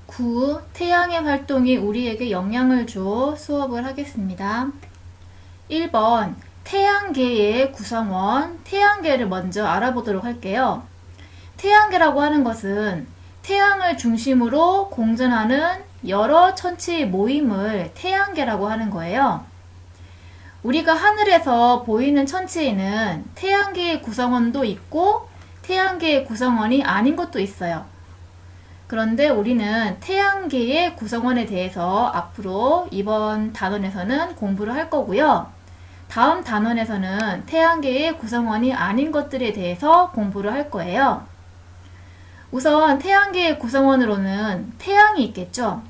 9. 태양의 활동이 우리에게 영향을 줘 수업을 하겠습니다. 1번 태양계의 구성원, 태양계를 먼저 알아보도록 할게요. 태양계라고 하는 것은 태양을 중심으로 공전하는 여러 천체의 모임을 태양계라고 하는 거예요. 우리가 하늘에서 보이는 천체에는 태양계의 구성원도 있고 태양계의 구성원이 아닌 것도 있어요. 그런데 우리는 태양계의 구성원에 대해서 앞으로 이번 단원에서는 공부를 할 거고요. 다음 단원에서는 태양계의 구성원이 아닌 것들에 대해서 공부를 할 거예요. 우선 태양계의 구성원으로는 태양이 있겠죠.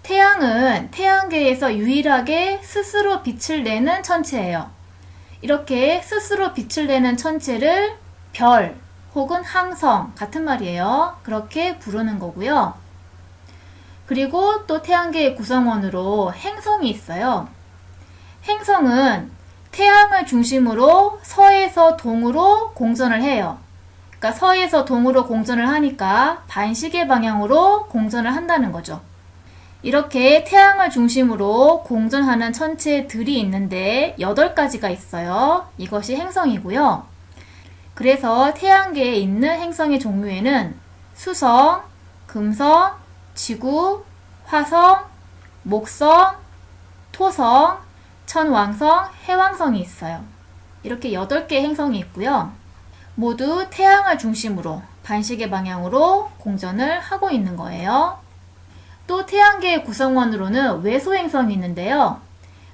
태양은 태양계에서 유일하게 스스로 빛을 내는 천체예요. 이렇게 스스로 빛을 내는 천체를 별 혹은 항성 같은 말이에요. 그렇게 부르는 거고요. 그리고 또 태양계의 구성원으로 행성이 있어요. 행성은 태양을 중심으로 서에서 동으로 공전을 해요. 그러니까 서에서 동으로 공전을 하니까 반시계 방향으로 공전을 한다는 거죠. 이렇게 태양을 중심으로 공전하는 천체들이 있는데 8가지가 있어요. 이것이 행성이고요. 그래서 태양계에 있는 행성의 종류에는 수성, 금성, 지구, 화성, 목성, 토성, 천왕성, 해왕성이 있어요. 이렇게 8개의 행성이 있고요. 모두 태양을 중심으로 반시계 방향으로 공전을 하고 있는 거예요. 또 태양계의 구성원으로는 외소행성이 있는데요.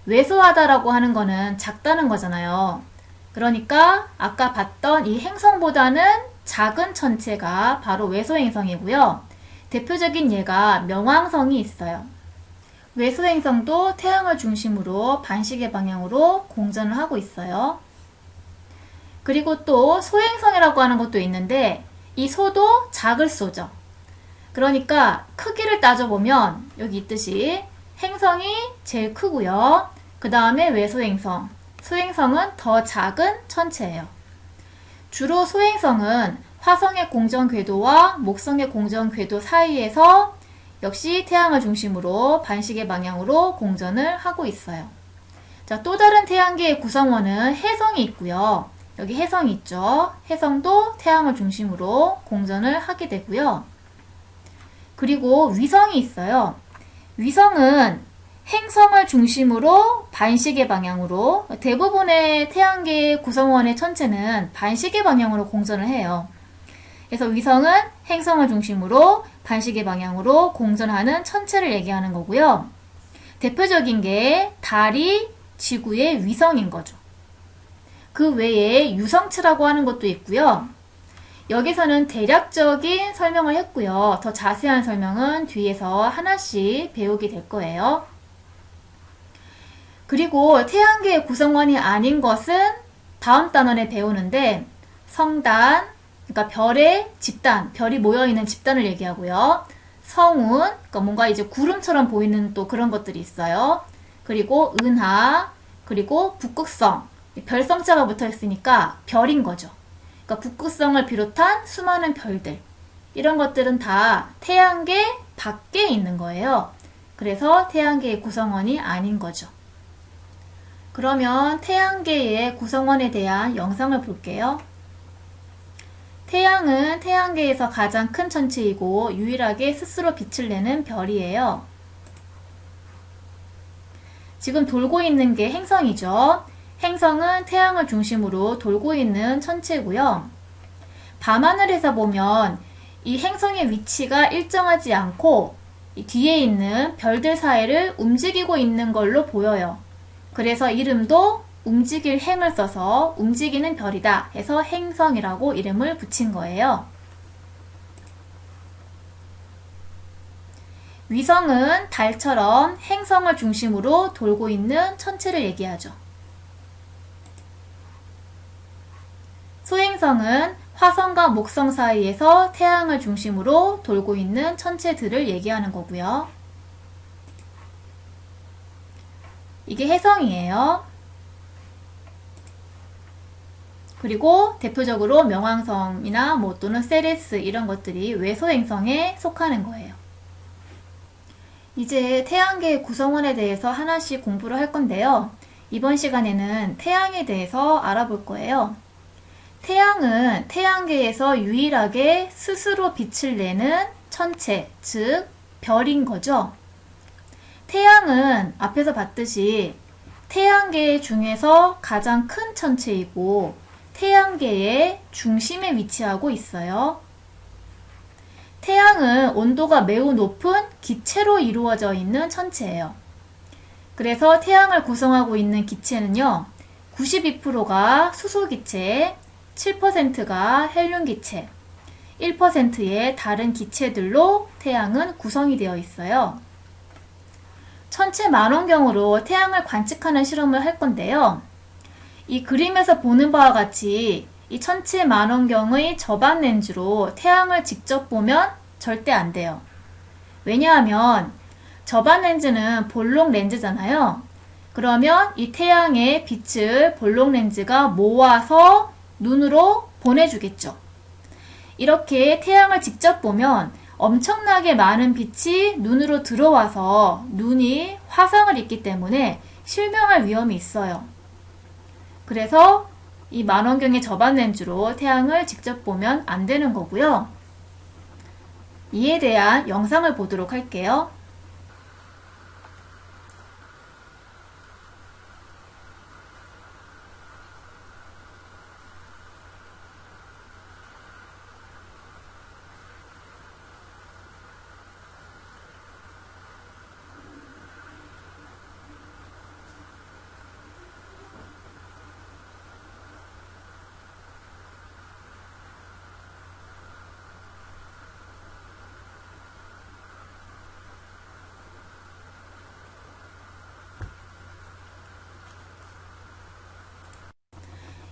외소하다라고 하는 거는 작다는 거잖아요. 그러니까 아까 봤던 이 행성보다는 작은 천체가 바로 외소행성이고요. 대표적인 예가 명왕성이 있어요. 외소행성도 태양을 중심으로 반시계 방향으로 공전을 하고 있어요. 그리고 또 소행성이라고 하는 것도 있는데 이 소도 작을 소죠. 그러니까 크기를 따져보면 여기 있듯이 행성이 제일 크고요. 그 다음에 외소행성, 소행성은 더 작은 천체예요. 주로 소행성은 화성의 공전 궤도와 목성의 공전 궤도 사이에서 역시 태양을 중심으로 반시계 방향으로 공전을 하고 있어요. 자, 또 다른 태양계의 구성원은 해성이 있고요. 여기 해성이 있죠. 해성도 태양을 중심으로 공전을 하게 되고요. 그리고 위성이 있어요. 위성은 행성을 중심으로 반시계 방향으로, 대부분의 태양계 구성원의 천체는 반시계 방향으로 공전을 해요. 그래서 위성은 행성을 중심으로 반시계 방향으로 공전하는 천체를 얘기하는 거고요. 대표적인 게 달이 지구의 위성인 거죠. 그 외에 유성치라고 하는 것도 있고요. 여기서는 대략적인 설명을 했고요. 더 자세한 설명은 뒤에서 하나씩 배우게 될 거예요. 그리고 태양계의 구성원이 아닌 것은 다음 단원에 배우는데 성단, 그러니까 별의 집단, 별이 모여있는 집단을 얘기하고요. 성운, 그러니까 뭔가 이제 구름처럼 보이는 또 그런 것들이 있어요. 그리고 은하, 그리고 북극성, 별성자가 붙어있으니까 별인 거죠. 그러니까 북극성을 비롯한 수많은 별들, 이런 것들은 다 태양계 밖에 있는 거예요. 그래서 태양계의 구성원이 아닌 거죠. 그러면 태양계의 구성원에 대한 영상을 볼게요. 태양은 태양계에서 가장 큰 천체이고 유일하게 스스로 빛을 내는 별이에요. 지금 돌고 있는 게 행성이죠. 행성은 태양을 중심으로 돌고 있는 천체고요. 밤하늘에서 보면 이 행성의 위치가 일정하지 않고 이 뒤에 있는 별들 사이를 움직이고 있는 걸로 보여요. 그래서 이름도 움직일 행을 써서 움직이는 별이다 해서 행성이라고 이름을 붙인 거예요. 위성은 달처럼 행성을 중심으로 돌고 있는 천체를 얘기하죠. 소행성은 화성과 목성 사이에서 태양을 중심으로 돌고 있는 천체들을 얘기하는 거고요. 이게 해성이에요. 그리고 대표적으로 명왕성이나 또는 세레스 이런 것들이 외소행성에 속하는 거예요. 이제 태양계의 구성원에 대해서 하나씩 공부를 할 건데요. 이번 시간에는 태양에 대해서 알아볼 거예요. 태양은 태양계에서 유일하게 스스로 빛을 내는 천체, 즉 별인 거죠. 태양은 앞에서 봤듯이 태양계 중에서 가장 큰 천체이고 태양계의 중심에 위치하고 있어요. 태양은 온도가 매우 높은 기체로 이루어져 있는 천체예요. 그래서 태양을 구성하고 있는 기체는요, 92%가 수소기체, 7%가 헬륨기체, 1%의 다른 기체들로 태양은 구성이 되어 있어요. 천체 망원경으로 태양을 관측하는 실험을 할 건데요. 이 그림에서 보는 바와 같이 이 천체 망원경의 저반 렌즈로 태양을 직접 보면 절대 안 돼요. 왜냐하면 저반 렌즈는 볼록 렌즈잖아요. 그러면 이 태양의 빛을 볼록 렌즈가 모아서 눈으로 보내주겠죠. 이렇게 태양을 직접 보면 엄청나게 많은 빛이 눈으로 들어와서 눈이 화상을 입기 때문에 실명할 위험이 있어요. 그래서 이 망원경의 저반 렌즈로 태양을 직접 보면 안 되는 거고요. 이에 대한 영상을 보도록 할게요.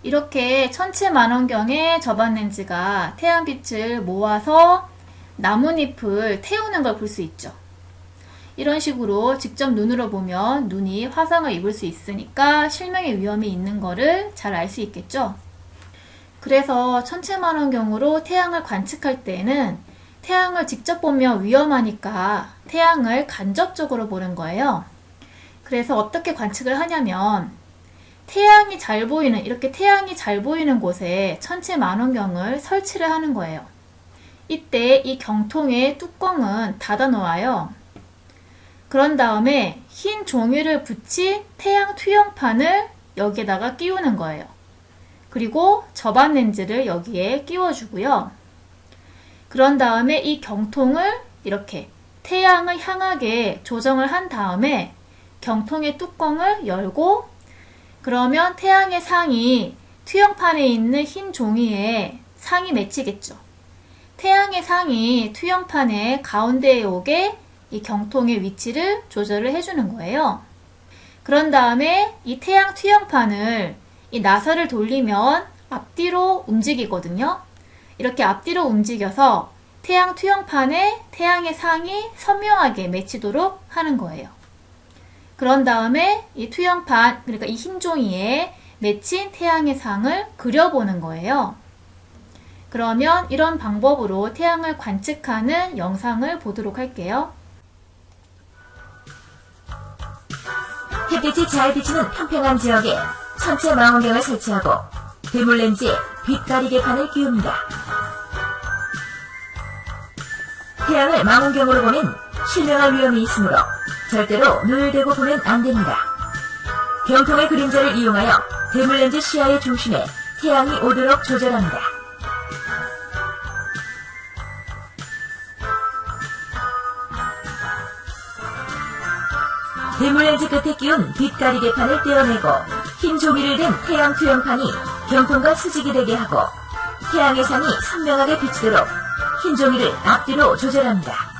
이렇게 천체 망원경의 저반 렌즈가 태양빛을 모아서 나뭇잎을 태우는 걸 볼 수 있죠. 이런 식으로 직접 눈으로 보면 눈이 화상을 입을 수 있으니까 실명의 위험이 있는 거를 잘 알 수 있겠죠. 그래서 천체 망원경으로 태양을 관측할 때에는 태양을 직접 보면 위험하니까 태양을 간접적으로 보는 거예요. 그래서 어떻게 관측을 하냐면 태양이 잘 보이는, 이렇게 태양이 잘 보이는 곳에 천체 망원경을 설치를 하는 거예요. 이때 이 경통의 뚜껑은 닫아 놓아요. 그런 다음에 흰 종이를 붙인 태양 투영판을 여기에다가 끼우는 거예요. 그리고 저반 렌즈를 여기에 끼워주고요. 그런 다음에 이 경통을 이렇게 태양을 향하게 조정을 한 다음에 경통의 뚜껑을 열고 그러면 태양의 상이 투영판에 있는 흰 종이에 상이 맺히겠죠. 태양의 상이 투영판의 가운데에 오게 이 경통의 위치를 조절을 해주는 거예요. 그런 다음에 이 태양 투영판을 이 나사를 돌리면 앞뒤로 움직이거든요. 이렇게 앞뒤로 움직여서 태양 투영판에 태양의 상이 선명하게 맺히도록 하는 거예요. 그런 다음에 이 투영판, 그러니까 이 흰 종이에 맺힌 태양의 상을 그려보는 거예요. 그러면 이런 방법으로 태양을 관측하는 영상을 보도록 할게요. 햇빛이 잘 비치는 평평한 지역에 천체 망원경을 설치하고 대물 렌즈에 빛 가리개판을 끼웁니다. 태양을 망원경으로 보면 실명할 위험이 있으므로 절대로 눈을 대고 보면 안 됩니다. 경통의 그림자를 이용하여 대물 렌즈 시야의 중심에 태양이 오도록 조절합니다. 대물 렌즈 끝에 끼운 빛 가리개판을 떼어내고 흰 종이를 댄 태양 투영판이 경통과 수직이 되게 하고 태양의 상이 선명하게 비치도록 흰 종이를 앞뒤로 조절합니다.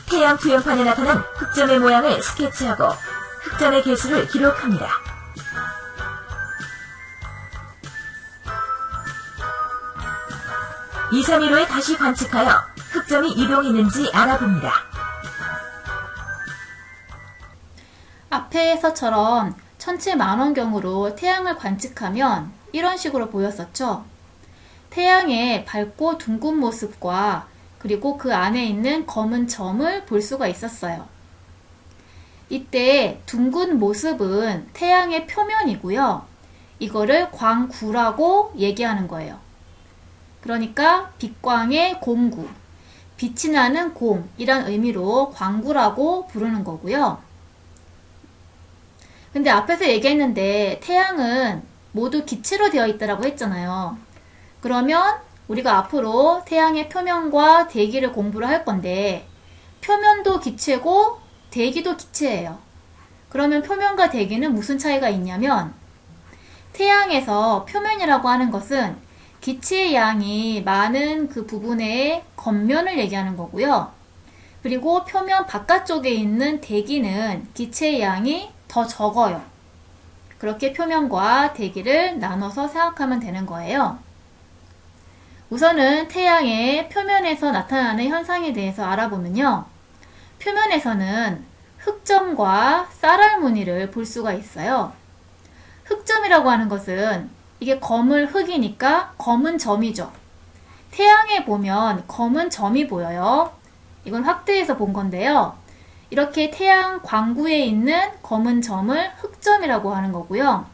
태양 투영판에 나타난 흑점의 모양을 스케치하고 흑점의 개수를 기록합니다. 2, 3일 후에 다시 관측하여 흑점이 이동했는지 알아봅니다. 앞에서처럼 천체 망원경으로 태양을 관측하면 이런 식으로 보였었죠. 태양의 밝고 둥근 모습과 그리고 그 안에 있는 검은 점을 볼 수가 있었어요. 이때 둥근 모습은 태양의 표면이고요. 이거를 광구라고 얘기하는 거예요. 그러니까 빛광의 공구, 빛이 나는 공이란 의미로 광구라고 부르는 거고요. 근데 앞에서 얘기했는데 태양은 모두 기체로 되어 있다고 했잖아요. 그러면 우리가 앞으로 태양의 표면과 대기를 공부를 할 건데 표면도 기체고 대기도 기체예요. 그러면 표면과 대기는 무슨 차이가 있냐면 태양에서 표면이라고 하는 것은 기체의 양이 많은 그 부분의 겉면을 얘기하는 거고요. 그리고 표면 바깥쪽에 있는 대기는 기체의 양이 더 적어요. 그렇게 표면과 대기를 나눠서 생각하면 되는 거예요. 우선은 태양의 표면에서 나타나는 현상에 대해서 알아보면요. 표면에서는 흑점과 쌀알 무늬를 볼 수가 있어요. 흑점이라고 하는 것은 이게 검은 흑이니까 검은 점이죠. 태양에 보면 검은 점이 보여요. 이건 확대해서 본 건데요. 이렇게 태양 광구에 있는 검은 점을 흑점이라고 하는 거고요.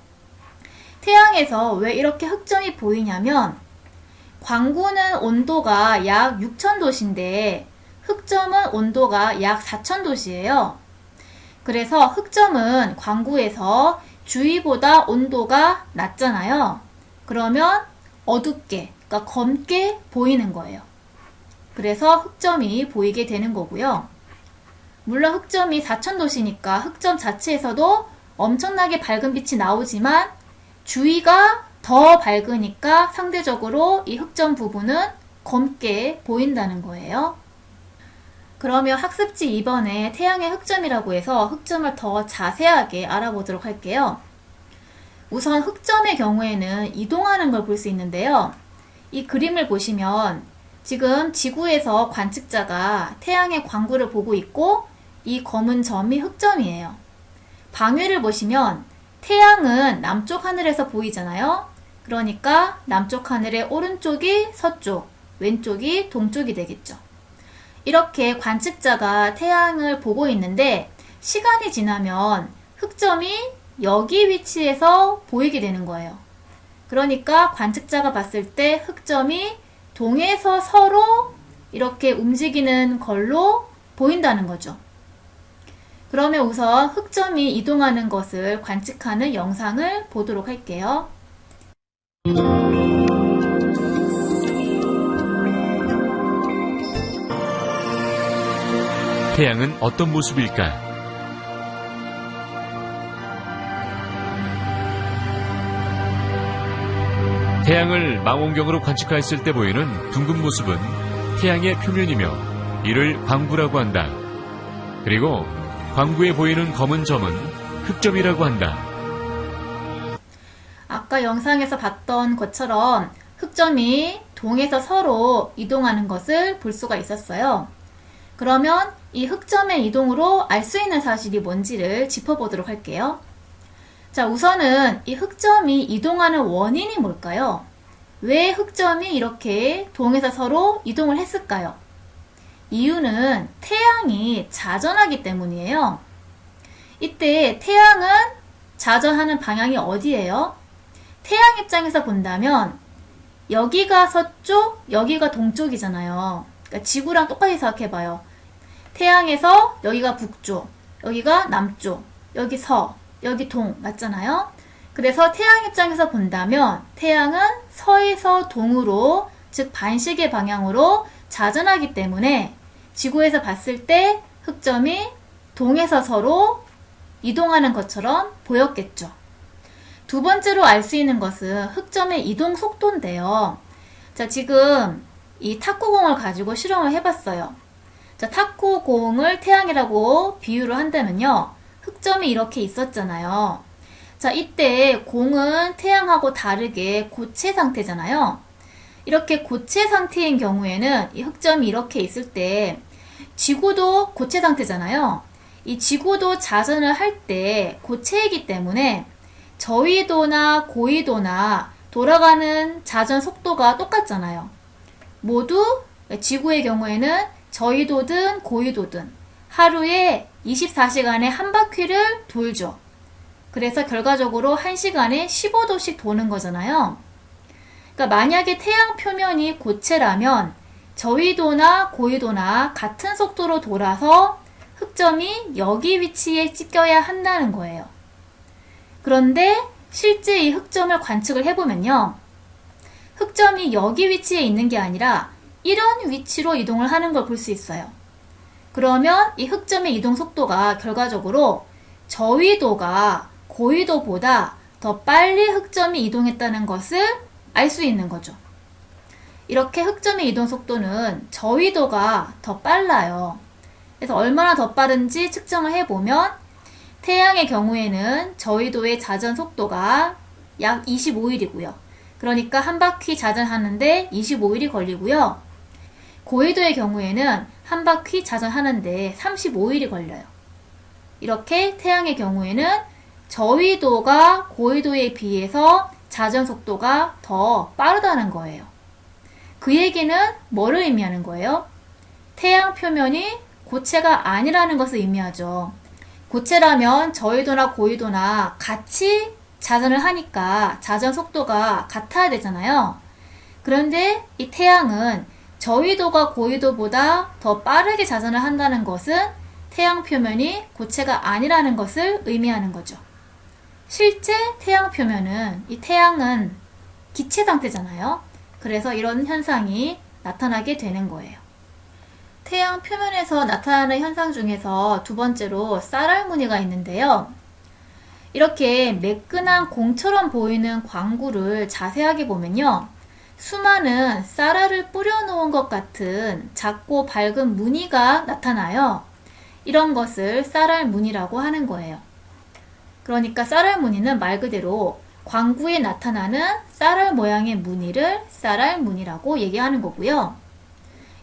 태양에서 왜 이렇게 흑점이 보이냐면 광구는 온도가 약 6000도씨인데 흑점은 온도가 약 4000도씨예요. 그래서 흑점은 광구에서 주위보다 온도가 낮잖아요. 그러면 어둡게, 그러니까 검게 보이는 거예요. 그래서 흑점이 보이게 되는 거고요. 물론 흑점이 4000도씨니까 흑점 자체에서도 엄청나게 밝은 빛이 나오지만 주위가 더 밝으니까 상대적으로 이 흑점 부분은 검게 보인다는 거예요. 그러면 학습지 2번에 태양의 흑점이라고 해서 흑점을 더 자세하게 알아보도록 할게요. 우선 흑점의 경우에는 이동하는 걸 볼 수 있는데요. 이 그림을 보시면 지금 지구에서 관측자가 태양의 광구를 보고 있고 이 검은 점이 흑점이에요. 방위를 보시면 태양은 남쪽 하늘에서 보이잖아요. 그러니까 남쪽 하늘의 오른쪽이 서쪽, 왼쪽이 동쪽이 되겠죠. 이렇게 관측자가 태양을 보고 있는데 시간이 지나면 흑점이 여기 위치에서 보이게 되는 거예요. 그러니까 관측자가 봤을 때 흑점이 동에서 서로 이렇게 움직이는 걸로 보인다는 거죠. 그러면 우선 흑점이 이동하는 것을 관측하는 영상을 보도록 할게요. 태양은 어떤 모습일까? 태양을 망원경으로 관측했을 때 보이는 둥근 모습은 태양의 표면이며 이를 광구라고 한다. 그리고 광구에 보이는 검은 점은 흑점이라고 한다. 아까 영상에서 봤던 것처럼 흑점이 동에서 서로 이동하는 것을 볼 수가 있었어요. 그러면 이 흑점의 이동으로 알 수 있는 사실이 뭔지를 짚어보도록 할게요. 자, 우선은 이 흑점이 이동하는 원인이 뭘까요? 왜 흑점이 이렇게 동에서 서로 이동을 했을까요? 이유는 태양이 자전하기 때문이에요. 이때 태양은 자전하는 방향이 어디예요? 태양 입장에서 본다면 여기가 서쪽, 여기가 동쪽이잖아요. 그러니까 지구랑 똑같이 생각해봐요. 태양에서 여기가 북쪽, 여기가 남쪽, 여기 서, 여기 동 맞잖아요. 그래서 태양 입장에서 본다면 태양은 서에서 동으로, 즉 반시계 방향으로 자전하기 때문에 지구에서 봤을 때 흑점이 동에서 서로 이동하는 것처럼 보였겠죠. 두 번째로 알 수 있는 것은 흑점의 이동 속도인데요. 자, 지금 이 탁구공을 가지고 실험을 해봤어요. 자, 탁구공을 태양이라고 비유를 한다면요. 흑점이 이렇게 있었잖아요. 자, 이때 공은 태양하고 다르게 고체 상태잖아요. 이렇게 고체 상태인 경우에는 이 흑점이 이렇게 있을 때 지구도 고체 상태잖아요. 이 지구도 자전을 할 때 고체이기 때문에 저위도나 고위도나 돌아가는 자전 속도가 똑같잖아요. 모두 지구의 경우에는 저위도든 고위도든 하루에 24시간에 한 바퀴를 돌죠. 그래서 결과적으로 1시간에 15도씩 도는 거잖아요. 그러니까 만약에 태양 표면이 고체라면 저위도나 고위도나 같은 속도로 돌아서 흑점이 여기 위치에 찍혀야 한다는 거예요. 그런데 실제 이 흑점을 관측을 해보면요. 흑점이 여기 위치에 있는 게 아니라 이런 위치로 이동을 하는 걸 볼 수 있어요. 그러면 이 흑점의 이동 속도가 결과적으로 저위도가 고위도보다 더 빨리 흑점이 이동했다는 것을 알 수 있는 거죠. 이렇게 흑점의 이동 속도는 저위도가 더 빨라요. 그래서 얼마나 더 빠른지 측정을 해보면 태양의 경우에는 저위도의 자전 속도가 약 25일이고요. 그러니까 한 바퀴 자전하는데 25일이 걸리고요. 고위도의 경우에는 한 바퀴 자전하는데 35일이 걸려요. 이렇게 태양의 경우에는 저위도가 고위도에 비해서 자전 속도가 더 빠르다는 거예요. 그 얘기는 뭐를 의미하는 거예요? 태양 표면이 고체가 아니라는 것을 의미하죠. 고체라면 저위도나 고위도나 같이 자전을 하니까 자전 속도가 같아야 되잖아요. 그런데 이 태양은 저위도가 고위도보다 더 빠르게 자전을 한다는 것은 태양 표면이 고체가 아니라는 것을 의미하는 거죠. 실제 태양 표면은 이 태양은 기체 상태잖아요. 그래서 이런 현상이 나타나게 되는 거예요. 태양 표면에서 나타나는 현상 중에서 두 번째로 쌀알 무늬가 있는데요. 이렇게 매끈한 공처럼 보이는 광구를 자세하게 보면요. 수많은 쌀알을 뿌려놓은 것 같은 작고 밝은 무늬가 나타나요. 이런 것을 쌀알 무늬라고 하는 거예요. 그러니까 쌀알 무늬는 말 그대로 광구에 나타나는 쌀알 모양의 무늬를 쌀알 무늬라고 얘기하는 거고요.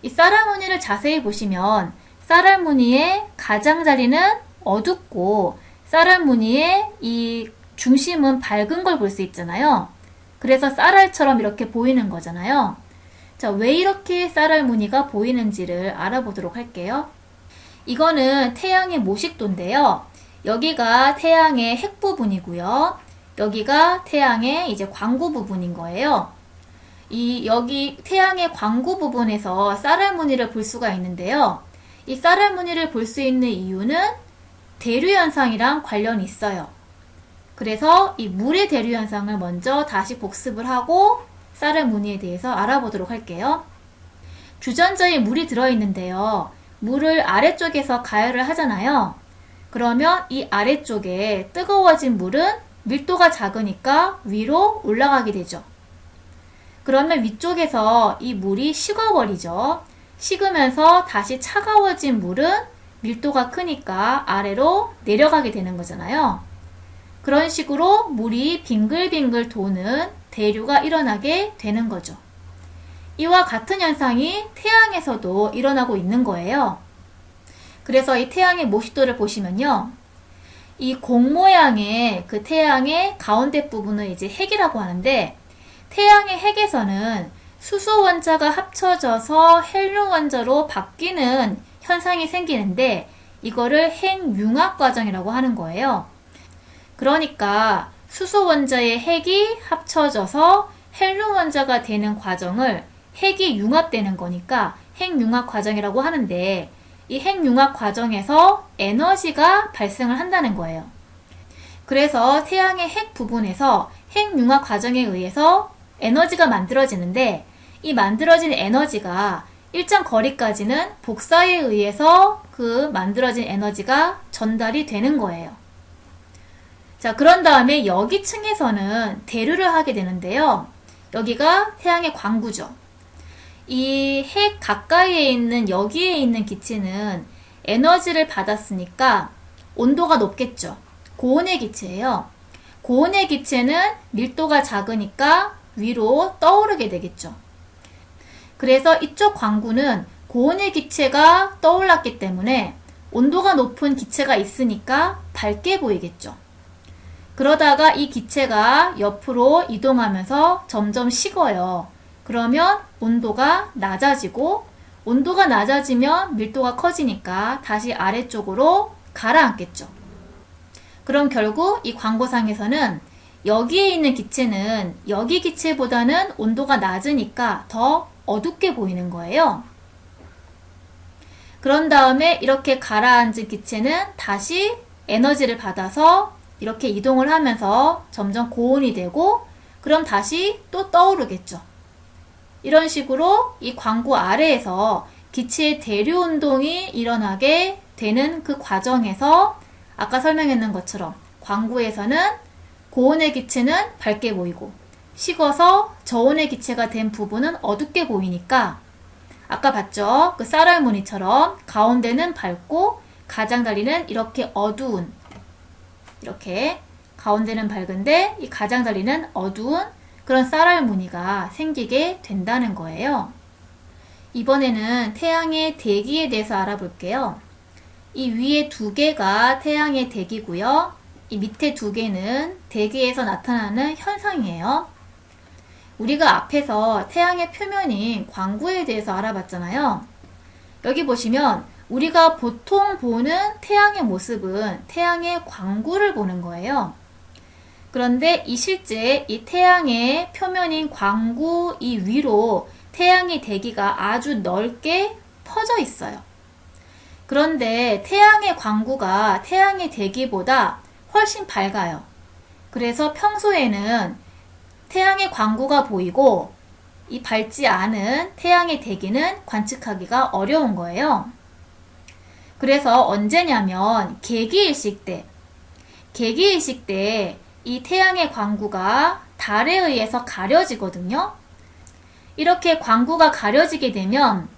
이 쌀알 무늬를 자세히 보시면 쌀알 무늬의 가장자리는 어둡고 쌀알 무늬의 이 중심은 밝은 걸 볼 수 있잖아요. 그래서 쌀알처럼 이렇게 보이는 거잖아요. 자, 왜 이렇게 쌀알 무늬가 보이는지를 알아보도록 할게요. 이거는 태양의 모식도인데요. 여기가 태양의 핵 부분이고요. 여기가 태양의 이제 광구 부분인 거예요. 여기 태양의 광구 부분에서 쌀알 무늬를 볼 수가 있는데요. 이 쌀알 무늬를 볼 수 있는 이유는 대류 현상이랑 관련이 있어요. 그래서 이 물의 대류 현상을 먼저 다시 복습을 하고 쌀알 무늬에 대해서 알아보도록 할게요. 주전자에 물이 들어있는데요. 물을 아래쪽에서 가열을 하잖아요. 그러면 이 아래쪽에 뜨거워진 물은 밀도가 작으니까 위로 올라가게 되죠. 그러면 위쪽에서 이 물이 식어버리죠. 식으면서 다시 차가워진 물은 밀도가 크니까 아래로 내려가게 되는 거잖아요. 그런 식으로 물이 빙글빙글 도는 대류가 일어나게 되는 거죠. 이와 같은 현상이 태양에서도 일어나고 있는 거예요. 그래서 이 태양의 모식도를 보시면요. 이 공 모양의 그 태양의 가운데 부분을 이제 핵이라고 하는데 태양의 핵에서는 수소 원자가 합쳐져서 헬륨 원자로 바뀌는 현상이 생기는데 이거를 핵융합 과정이라고 하는 거예요. 그러니까 수소 원자의 핵이 합쳐져서 헬륨 원자가 되는 과정을 핵이 융합되는 거니까 핵융합 과정이라고 하는데 이 핵융합 과정에서 에너지가 발생을 한다는 거예요. 그래서 태양의 핵 부분에서 핵융합 과정에 의해서 에너지가 만들어지는데 이 만들어진 에너지가 일정 거리까지는 복사에 의해서 그 만들어진 에너지가 전달이 되는 거예요. 자, 그런 다음에 여기 층에서는 대류를 하게 되는데요. 여기가 태양의 광구죠. 이 핵 가까이에 있는 여기에 있는 기체는 에너지를 받았으니까 온도가 높겠죠. 고온의 기체예요. 고온의 기체는 밀도가 작으니까 위로 떠오르게 되겠죠. 그래서 이쪽 광구는 고온의 기체가 떠올랐기 때문에 온도가 높은 기체가 있으니까 밝게 보이겠죠. 그러다가 이 기체가 옆으로 이동하면서 점점 식어요. 그러면 온도가 낮아지고, 온도가 낮아지면 밀도가 커지니까 다시 아래쪽으로 가라앉겠죠. 그럼 결국 이 광고상에서는 여기에 있는 기체는 여기 기체보다는 온도가 낮으니까 더 어둡게 보이는 거예요. 그런 다음에 이렇게 가라앉은 기체는 다시 에너지를 받아서 이렇게 이동을 하면서 점점 고온이 되고, 그럼 다시 또 떠오르겠죠. 이런 식으로 이 광구 아래에서 기체의 대류 운동이 일어나게 되는 그 과정에서 아까 설명했는 것처럼 광구에서는 고온의 기체는 밝게 보이고, 식어서 저온의 기체가 된 부분은 어둡게 보이니까 아까 봤죠? 그 쌀알무늬처럼 가운데는 밝고 가장자리는 이렇게 어두운, 이렇게 가운데는 밝은데 이 가장자리는 어두운 그런 쌀알무늬가 생기게 된다는 거예요. 이번에는 태양의 대기에 대해서 알아볼게요. 이 위에 두 개가 태양의 대기고요. 이 밑에 두 개는 대기에서 나타나는 현상이에요. 우리가 앞에서 태양의 표면인 광구에 대해서 알아봤잖아요. 여기 보시면 우리가 보통 보는 태양의 모습은 태양의 광구를 보는 거예요. 그런데 실제 이 태양의 표면인 광구 이 위로 태양의 대기가 아주 넓게 퍼져 있어요. 그런데 태양의 광구가 태양의 대기보다 훨씬 밝아요. 그래서 평소에는 태양의 광구가 보이고 이 밝지 않은 태양의 대기는 관측하기가 어려운 거예요. 그래서 언제냐면 개기일식 때 이 태양의 광구가 달에 의해서 가려지거든요. 이렇게 광구가 가려지게 되면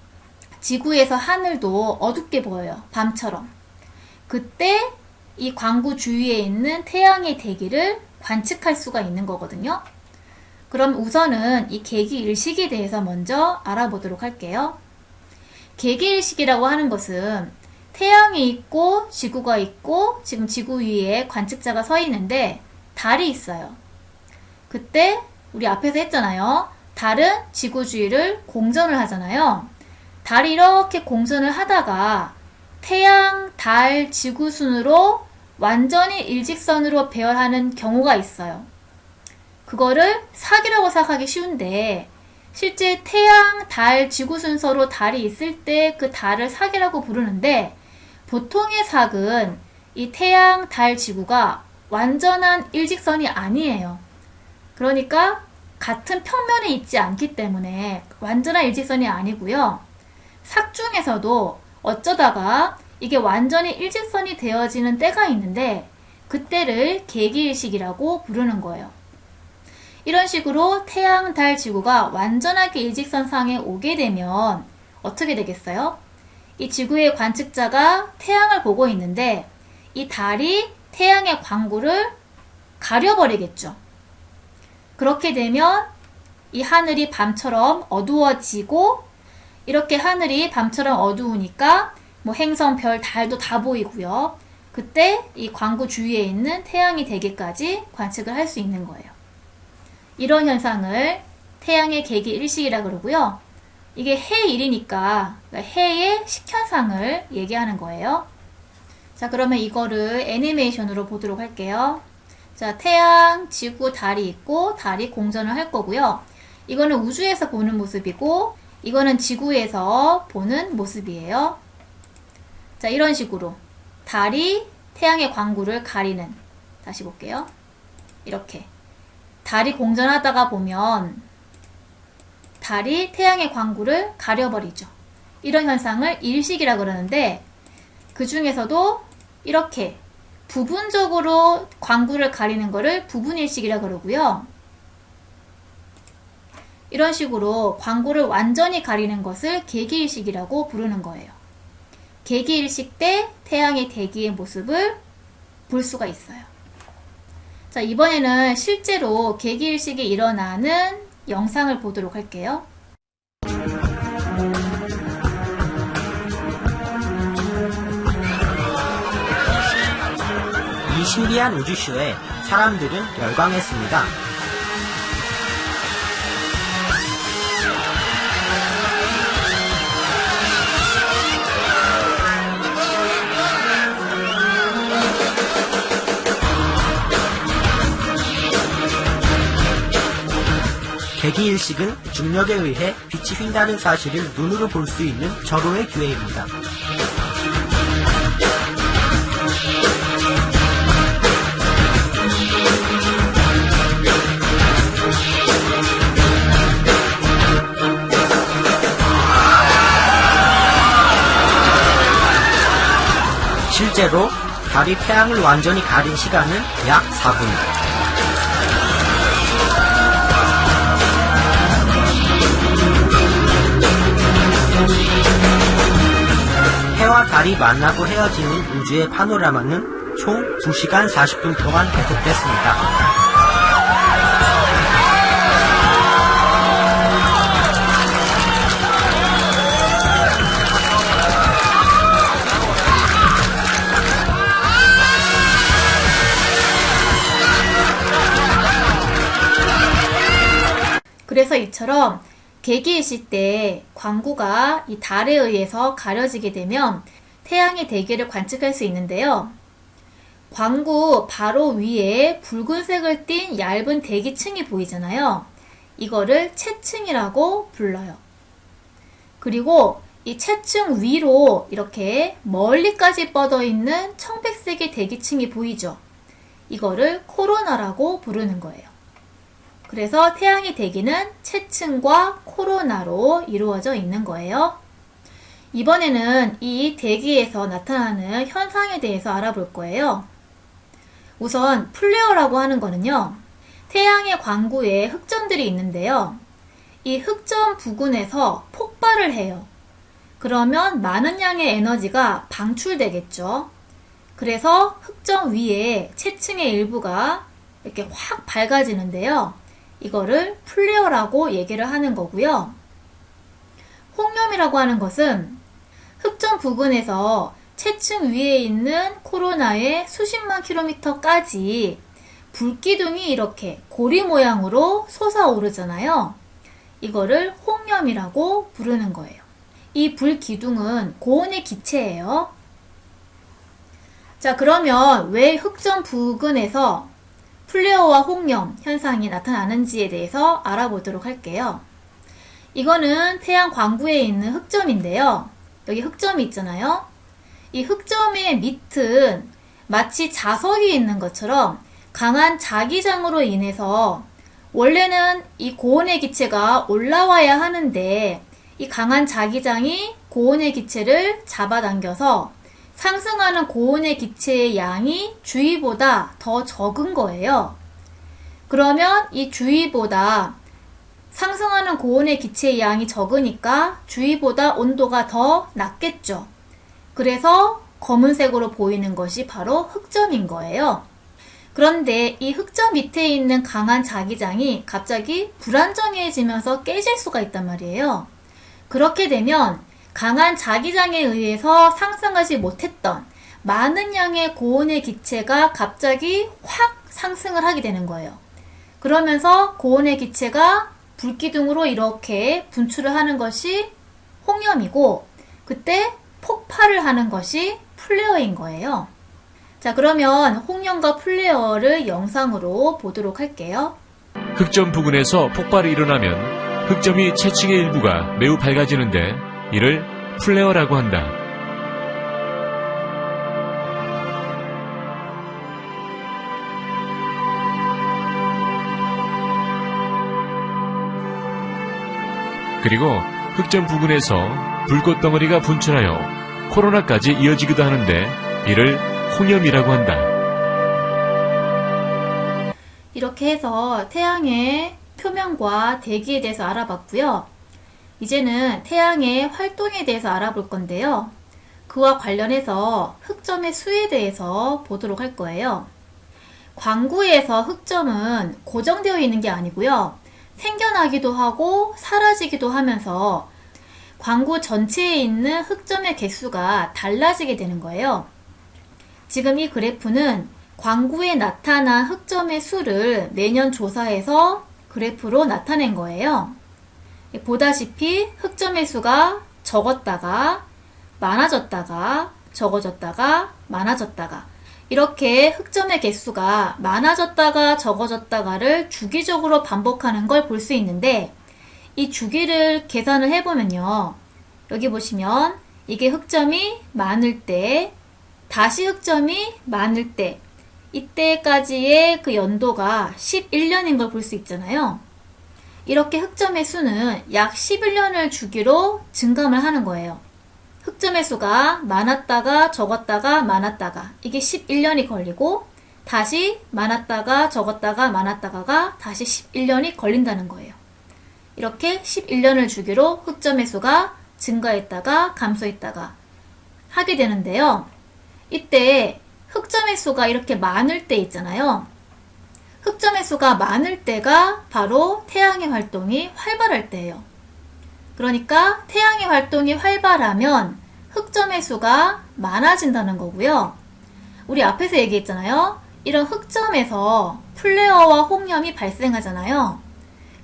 지구에서 하늘도 어둡게 보여요. 밤처럼. 그때 이 광구 주위에 있는 태양의 대기를 관측할 수가 있는 거거든요. 그럼 우선은 이 개기일식에 대해서 먼저 알아보도록 할게요. 개기일식이라고 하는 것은 태양이 있고 지구가 있고 지금 지구 위에 관측자가 서 있는데 달이 있어요. 그때 우리 앞에서 했잖아요. 달은 지구 주위를 공전을 하잖아요. 달이 이렇게 공전을 하다가 태양, 달, 지구 순으로 완전히 일직선으로 배열하는 경우가 있어요. 그거를 사기라고 생각하기 쉬운데 실제 태양, 달, 지구 순서로 달이 있을 때 그 달을 사기라고 부르는데 보통의 삭은 이 태양, 달, 지구가 완전한 일직선이 아니에요. 그러니까 같은 평면에 있지 않기 때문에 완전한 일직선이 아니고요. 삭 중에서도 어쩌다가 이게 완전히 일직선이 되어지는 때가 있는데 그때를 개기일식이라고 부르는 거예요. 이런 식으로 태양, 달, 지구가 완전하게 일직선상에 오게 되면 어떻게 되겠어요? 이 지구의 관측자가 태양을 보고 있는데 이 달이 태양의 광구를 가려버리겠죠. 그렇게 되면 이 하늘이 밤처럼 어두워지고 이렇게 하늘이 밤처럼 어두우니까 뭐 행성, 별, 달도 다 보이고요. 그때 이 광구 주위에 있는 태양의 대기까지 관측을 할 수 있는 거예요. 이런 현상을 태양의 개기일식이라 그러고요. 이게 해일이니까 해의 식현상을 얘기하는 거예요. 자, 그러면 이거를 애니메이션으로 보도록 할게요. 자, 태양, 지구, 달이 있고 달이 공전을 할 거고요. 이거는 우주에서 보는 모습이고 이거는 지구에서 보는 모습이에요. 자, 이런 식으로 달이 태양의 광구를 가리는, 다시 볼게요. 이렇게 달이 공전하다가 보면 달이 태양의 광구를 가려버리죠. 이런 현상을 일식이라 그러는데 그 중에서도 이렇게 부분적으로 광구를 가리는 거를 부분일식이라 그러고요. 이런 식으로 광구를 완전히 가리는 것을 개기일식이라고 부르는 거예요. 개기일식 때 태양의 대기의 모습을 볼 수가 있어요. 자, 이번에는 실제로 개기일식이 일어나는 영상을 보도록 할게요. 이 신비한 우주쇼에 사람들은 열광했습니다. 개기일식은 중력에 의해 빛이 휜다는 사실을 눈으로 볼 수 있는 절호의 기회입니다. 실제로 달이 태양을 완전히 가린 시간은 약 4분. 해와 달이 만나고 헤어지는 우주의 파노라마는 총 2시간 40분 동안 계속됐습니다. 그래서 이처럼 개기일식 때 광구가 이 달에 의해서 가려지게 되면 태양의 대기를 관측할 수 있는데요. 광구 바로 위에 붉은색을 띤 얇은 대기층이 보이잖아요. 이거를 채층이라고 불러요. 그리고 이 채층 위로 이렇게 멀리까지 뻗어 있는 청백색의 대기층이 보이죠. 이거를 코로나라고 부르는 거예요. 그래서 태양의 대기는 채층과 코로나로 이루어져 있는 거예요. 이번에는 이 대기에서 나타나는 현상에 대해서 알아볼 거예요. 우선 플레어라고 하는 거는요, 태양의 광구에 흑점들이 있는데요. 이 흑점 부근에서 폭발을 해요. 그러면 많은 양의 에너지가 방출되겠죠. 그래서 흑점 위에 채층의 일부가 이렇게 확 밝아지는데요. 이거를 플레어라고 얘기를 하는 거고요. 홍염이라고 하는 것은 흑점 부근에서 채층 위에 있는 코로나의 수십만 킬로미터까지 불기둥이 이렇게 고리 모양으로 솟아오르잖아요. 이거를 홍염이라고 부르는 거예요. 이 불기둥은 고온의 기체예요. 자, 그러면 왜 흑점 부근에서 플레어와 홍염 현상이 나타나는지에 대해서 알아보도록 할게요. 이거는 태양 광구에 있는 흑점인데요. 여기 흑점이 있잖아요. 이 흑점의 밑은 마치 자석이 있는 것처럼 강한 자기장으로 인해서 원래는 이 고온의 기체가 올라와야 하는데 이 강한 자기장이 고온의 기체를 잡아당겨서 상승하는 고온의 기체의 양이 주위보다 더 적은 거예요. 그러면 이 주위보다 상승하는 고온의 기체의 양이 적으니까 주위보다 온도가 더 낮겠죠. 그래서 검은색으로 보이는 것이 바로 흑점인 거예요. 그런데 이 흑점 밑에 있는 강한 자기장이 갑자기 불안정해지면서 깨질 수가 있단 말이에요. 그렇게 되면 강한 자기장에 의해서 상승하지 못했던 많은 양의 고온의 기체가 갑자기 확 상승을 하게 되는 거예요. 그러면서 고온의 기체가 불기둥으로 이렇게 분출을 하는 것이 홍염이고, 그때 폭발을 하는 것이 플레어인 거예요. 자, 그러면 홍염과 플레어를 영상으로 보도록 할게요. 흑점 부근에서 폭발이 일어나면 흑점이 채층의 일부가 매우 밝아지는데 이를 플레어라고 한다. 그리고 흑점 부근에서 불꽃덩어리가 분출하여 코로나까지 이어지기도 하는데 이를 홍염이라고 한다. 이렇게 해서 태양의 표면과 대기에 대해서 알아봤고요. 이제는 태양의 활동에 대해서 알아볼 건데요. 그와 관련해서 흑점의 수에 대해서 보도록 할 거예요. 광구에서 흑점은 고정되어 있는 게 아니고요. 생겨나기도 하고 사라지기도 하면서 광구 전체에 있는 흑점의 개수가 달라지게 되는 거예요. 지금 이 그래프는 광구에 나타난 흑점의 수를 매년 조사해서 그래프로 나타낸 거예요. 보다시피 흑점의 수가 적었다가 많아졌다가 적어졌다가 많아졌다가 이렇게 흑점의 개수가 많아졌다가 적어졌다가를 주기적으로 반복하는 걸 볼 수 있는데 이 주기를 계산을 해보면요. 여기 보시면 이게 흑점이 많을 때 다시 흑점이 많을 때 이때까지의 그 연도가 11년인 걸 볼 수 있잖아요. 이렇게 흑점의 수는 약 11년을 주기로 증감을 하는 거예요. 흑점의 수가 많았다가 적었다가 많았다가 이게 11년이 걸리고 다시 많았다가 적었다가 많았다가가 다시 11년이 걸린다는 거예요. 이렇게 11년을 주기로 흑점의 수가 증가했다가 감소했다가 하게 되는데요. 이때 흑점의 수가 이렇게 많을 때 있잖아요. 흑점의 수가 많을 때가 바로 태양의 활동이 활발할 때예요. 그러니까 태양의 활동이 활발하면 흑점의 수가 많아진다는 거고요. 우리 앞에서 얘기했잖아요. 이런 흑점에서 플레어와 홍염이 발생하잖아요.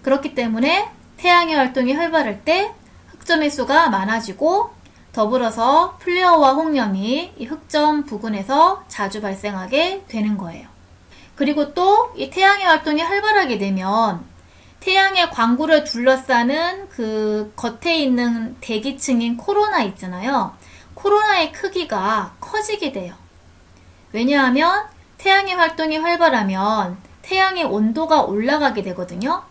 그렇기 때문에 태양의 활동이 활발할 때 흑점의 수가 많아지고 더불어서 플레어와 홍염이 이 흑점 부근에서 자주 발생하게 되는 거예요. 그리고 또 이 태양의 활동이 활발하게 되면 태양의 광구를 둘러싸는 그 겉에 있는 대기층인 코로나 있잖아요. 코로나의 크기가 커지게 돼요. 왜냐하면 태양의 활동이 활발하면 태양의 온도가 올라가게 되거든요.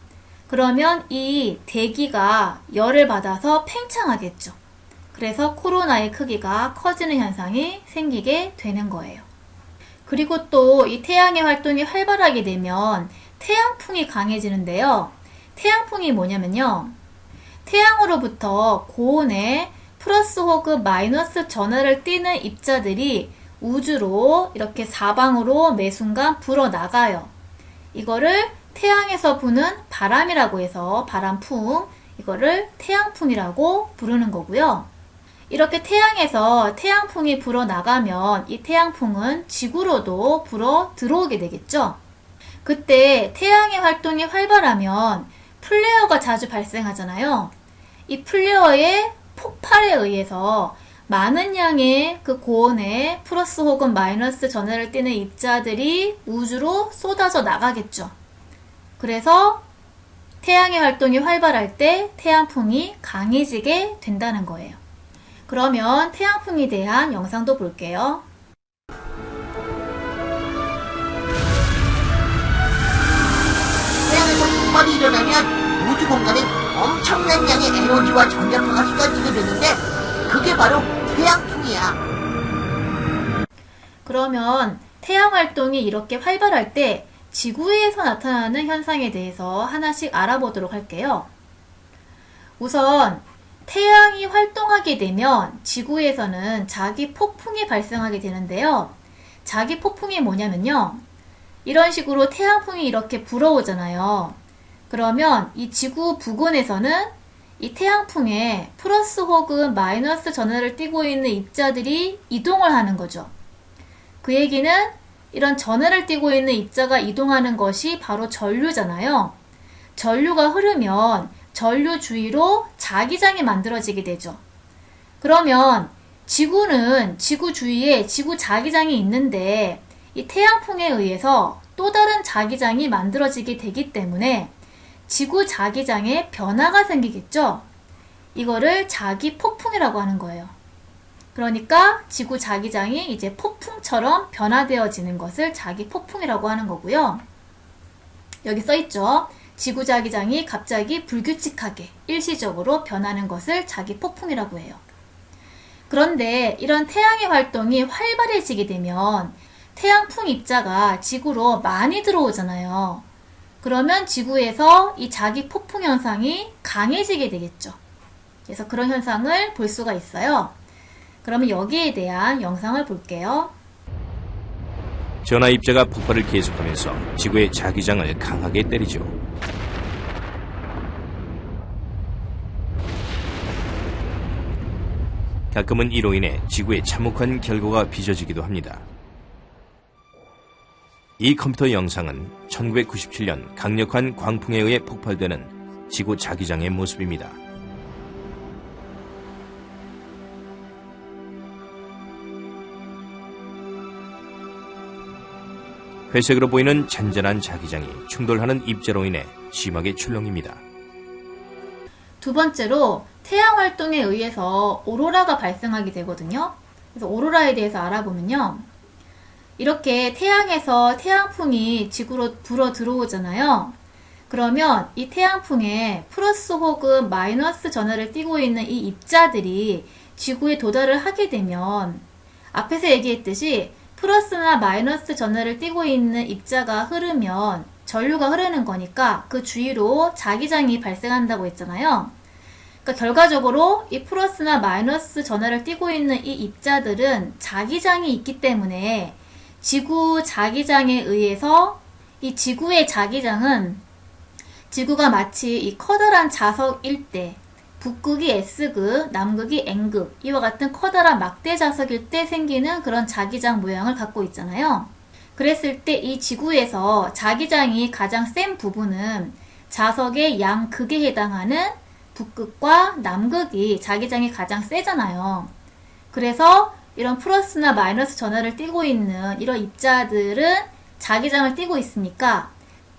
그러면 이 대기가 열을 받아서 팽창하겠죠. 그래서 코로나의 크기가 커지는 현상이 생기게 되는 거예요. 그리고 또 이 태양의 활동이 활발하게 되면 태양풍이 강해지는데요. 태양풍이 뭐냐면요. 태양으로부터 고온의 플러스 혹은 마이너스 전하를 띠는 입자들이 우주로 이렇게 사방으로 매 순간 불어나가요. 이거를 태양에서 부는 바람이라고 해서 바람풍, 이거를 태양풍이라고 부르는 거고요. 이렇게 태양에서 태양풍이 불어나가면 이 태양풍은 지구로도 불어 들어오게 되겠죠. 그때 태양의 활동이 활발하면 플레어가 자주 발생하잖아요. 이 플레어의 폭발에 의해서 많은 양의 그 고온의 플러스 혹은 마이너스 전하를 띠는 입자들이 우주로 쏟아져 나가겠죠. 그래서 태양의 활동이 활발할 때 태양풍이 강해지게 된다는 거예요. 그러면 태양풍에 대한 영상도 볼게요. 태양에서 폭발이 일어나면 우주 공간에 엄청난 양의 에너지와 전자파가 쏟아지게 되는데 그게 바로 태양풍이야. 그러면 태양 활동이 이렇게 활발할 때 지구에서 나타나는 현상에 대해서 하나씩 알아보도록 할게요. 우선 태양이 활동하게 되면 지구에서는 자기 폭풍이 발생하게 되는데요. 자기 폭풍이 뭐냐면요. 이런 식으로 태양풍이 이렇게 불어오잖아요. 그러면 이 지구 부근에서는 이 태양풍에 플러스 혹은 마이너스 전하를 띠고 있는 입자들이 이동을 하는 거죠. 그 얘기는 이런 전하를 띠고 있는 입자가 이동하는 것이 바로 전류잖아요. 전류가 흐르면 전류 주위로 자기장이 만들어지게 되죠. 그러면 지구는 지구 주위에 지구 자기장이 있는데 이 태양풍에 의해서 또 다른 자기장이 만들어지게 되기 때문에 지구 자기장에 변화가 생기겠죠. 이거를 자기 폭풍이라고 하는 거예요. 그러니까 지구 자기장이 이제 폭풍처럼 변화되어지는 것을 자기 폭풍이라고 하는 거고요. 여기 써있죠. 지구 자기장이 갑자기 불규칙하게 일시적으로 변하는 것을 자기 폭풍이라고 해요. 그런데 이런 태양의 활동이 활발해지게 되면 태양풍 입자가 지구로 많이 들어오잖아요. 그러면 지구에서 이 자기 폭풍 현상이 강해지게 되겠죠. 그래서 그런 현상을 볼 수가 있어요. 그러면 여기에 대한 영상을 볼게요. 전하 입자가 폭발을 계속하면서 지구의 자기장을 강하게 때리죠. 가끔은 이로 인해 지구에 참혹한 결과가 빚어지기도 합니다. 이 컴퓨터 영상은 1997년 강력한 광풍에 의해 폭발되는 지구 자기장의 모습입니다. 회색으로 보이는 잔잔한 자기장이 충돌하는 입자로 인해 심하게 출렁입니다. 두 번째로 태양 활동에 의해서 오로라가 발생하게 되거든요. 그래서 오로라에 대해서 알아보면요. 이렇게 태양에서 태양풍이 지구로 불어 들어오잖아요. 그러면 이 태양풍에 플러스 혹은 마이너스 전하를 띠고 있는 이 입자들이 지구에 도달을 하게 되면 앞에서 얘기했듯이 플러스나 마이너스 전하를 띠고 있는 입자가 흐르면 전류가 흐르는 거니까 그 주위로 자기장이 발생한다고 했잖아요. 그러니까 결과적으로 이 플러스나 마이너스 전하를 띠고 있는 이 입자들은 자기장이 있기 때문에 지구 자기장에 의해서 이 지구의 자기장은 지구가 마치 이 커다란 자석일 때 북극이 S극, 남극이 N극 이와 같은 커다란 막대 자석일 때 생기는 그런 자기장 모양을 갖고 있잖아요. 그랬을 때 이 지구에서 자기장이 가장 센 부분은 자석의 양극에 해당하는 북극과 남극이 자기장이 가장 세잖아요. 그래서 이런 플러스나 마이너스 전하를 띠고 있는 이런 입자들은 자기장을 띠고 있으니까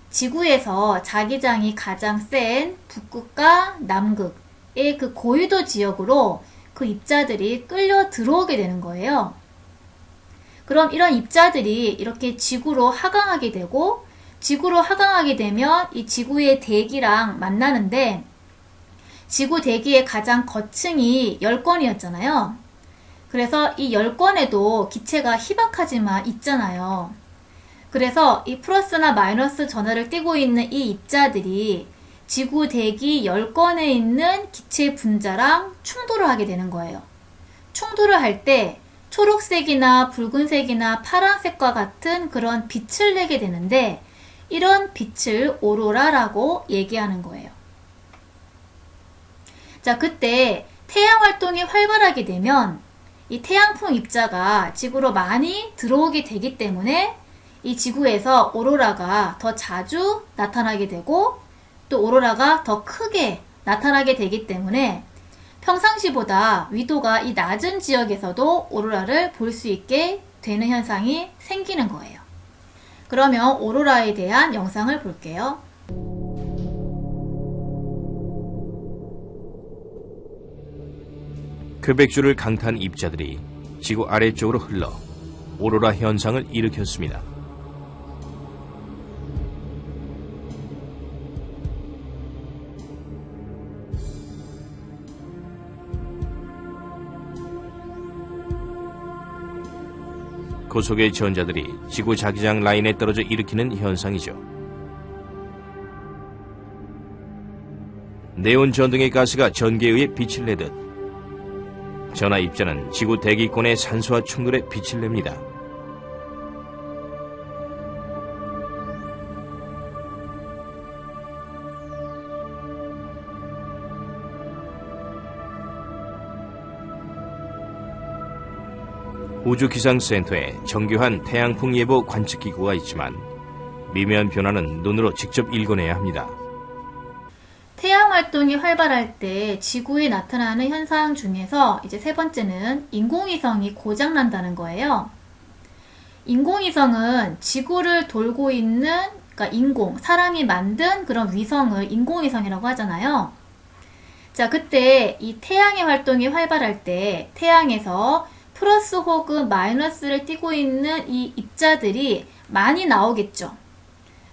지구에서 자기장이 가장 센 북극과 남극의 그 고유도 지역으로 그 입자들이 끌려 들어오게 되는 거예요. 그럼 이런 입자들이 이렇게 지구로 하강하게 되고 지구로 하강하게 되면 이 지구의 대기랑 만나는데 지구 대기의 가장 거층이 열권이었잖아요. 그래서 이 열권에도 기체가 희박하지만 있잖아요. 그래서 이 플러스나 마이너스 전하를 띠고 있는 이 입자들이 지구 대기 열권에 있는 기체 분자랑 충돌을 하게 되는 거예요. 충돌을 할 때 초록색이나 붉은색이나 파란색과 같은 그런 빛을 내게 되는데 이런 빛을 오로라라고 얘기하는 거예요. 자, 그때 태양 활동이 활발하게 되면 이 태양풍 입자가 지구로 많이 들어오게 되기 때문에 이 지구에서 오로라가 더 자주 나타나게 되고 또 오로라가 더 크게 나타나게 되기 때문에 평상시보다 위도가 이 낮은 지역에서도 오로라를 볼 수 있게 되는 현상이 생기는 거예요. 그러면 오로라에 대한 영상을 볼게요. 퀘벡주를 강타한 입자들이 지구 아래쪽으로 흘러 오로라 현상을 일으켰습니다. 그 속의 전자들이 지구 자기장 라인에 떨어져 일으키는 현상이죠. 네온 전등의 가스가 전기에 의해 빛을 내듯 전하 입자는 지구 대기권의 산소와 충돌해 빛을 냅니다. 우주기상센터에 정교한 태양풍 예보 관측기구가 있지만 미묘한 변화는 눈으로 직접 읽어내야 합니다. 태양 활동이 활발할 때 지구에 나타나는 현상 중에서 이제 세 번째는 인공위성이 고장난다는 거예요. 인공위성은 지구를 돌고 있는, 그러니까 사람이 만든 그런 위성을 인공위성이라고 하잖아요. 자, 그때 이 태양의 활동이 활발할 때 태양에서 플러스 혹은 마이너스를 띠고 있는 이 입자들이 많이 나오겠죠.